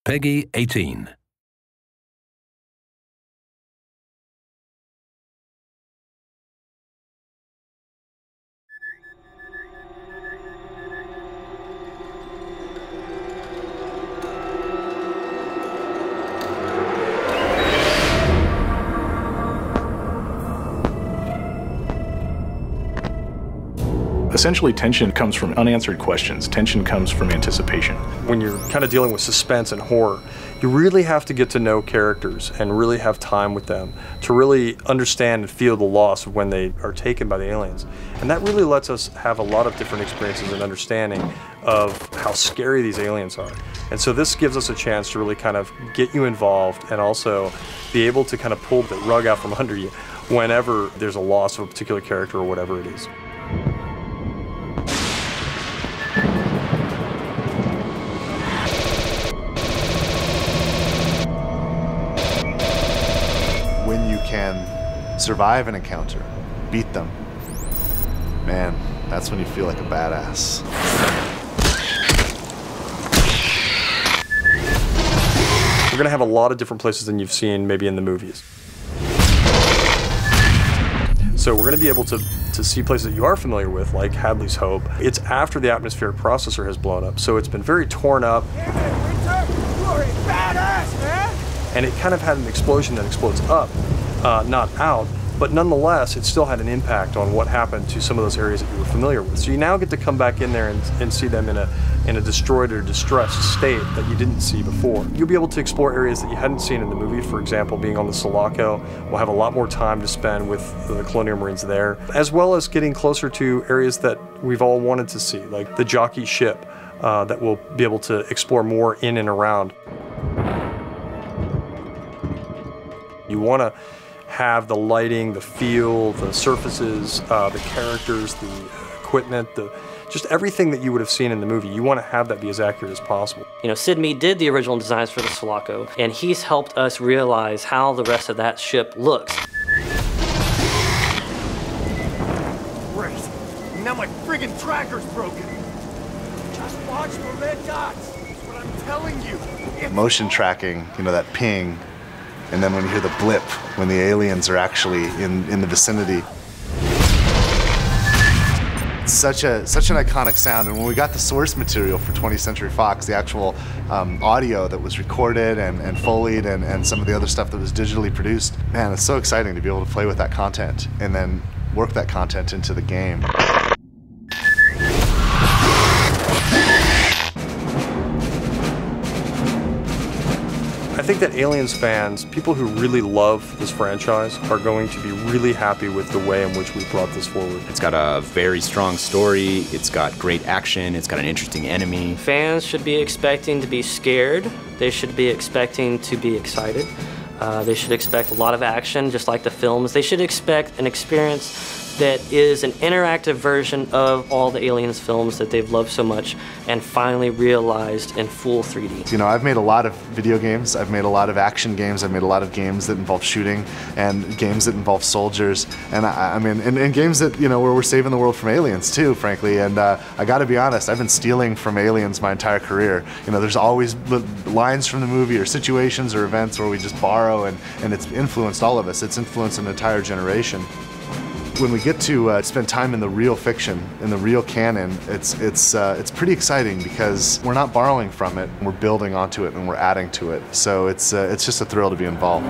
Peggy 18. Essentially, tension comes from unanswered questions. Tension comes from anticipation. When you're kind of dealing with suspense and horror, you really have to get to know characters and really have time with them to really understand and feel the loss of when they are taken by the aliens. And that really lets us have a lot of different experiences and understanding of how scary these aliens are. And so this gives us a chance to really kind of get you involved and also be able to kind of pull the rug out from under you whenever there's a loss of a particular character or whatever it is. When you can survive an encounter, beat them, man, that's when you feel like a badass. We're going to have a lot of different places than you've seen maybe in the movies. So we're going to be able to see places that you are familiar with, like Hadley's Hope. It's after the atmospheric processor has blown up, so it's been very torn up. Yeah, Winter, you are a badass, man! And it kind of had an explosion that explodes up, not out, but nonetheless, it still had an impact on what happened to some of those areas that you were familiar with. So you now get to come back in there and see them in a destroyed or distressed state that you didn't see before. You'll be able to explore areas that you hadn't seen in the movie. For example, being on the Sulaco, we'll have a lot more time to spend with the Colonial Marines there, as well as getting closer to areas that we've all wanted to see, like the jockey ship that we'll be able to explore more in and around. You want to have the lighting, the feel, the surfaces, the characters, the equipment, just everything that you would have seen in the movie. You want to have that be as accurate as possible. You know, Sid Mead did the original designs for the Sulaco, and he's helped us realize how the rest of that ship looks. Great. Now my friggin' tracker's broken. Just watch the red dots. That's what I'm telling you. Motion tracking, you know, that ping, and then when you hear the blip, when the aliens are actually in the vicinity. It's such an iconic sound, and when we got the source material for 20th Century Fox, the actual audio that was recorded and Foleyed and some of the other stuff that was digitally produced, man, it's so exciting to be able to play with that content and then work that content into the game. I think that Aliens fans, people who really love this franchise, are going to be really happy with the way in which we brought this forward. It's got a very strong story, it's got great action, it's got an interesting enemy. Fans should be expecting to be scared. They should be expecting to be excited. They should expect a lot of action, just like the films. They should expect an experience that is an interactive version of all the Aliens films that they've loved so much and finally realized in full 3D. You know, I've made a lot of video games, I've made a lot of action games, I've made a lot of games that involve shooting and games that involve soldiers, and I mean, and games that, you know, where we're saving the world from aliens too, frankly, and I gotta be honest, I've been stealing from aliens my entire career. You know, there's always lines from the movie or situations or events where we just borrow, and it's influenced all of us. It's influenced an entire generation. When we get to spend time in the real fiction, in the real canon, it's pretty exciting because we're not borrowing from it, we're building onto it and we're adding to it. So it's just a thrill to be involved.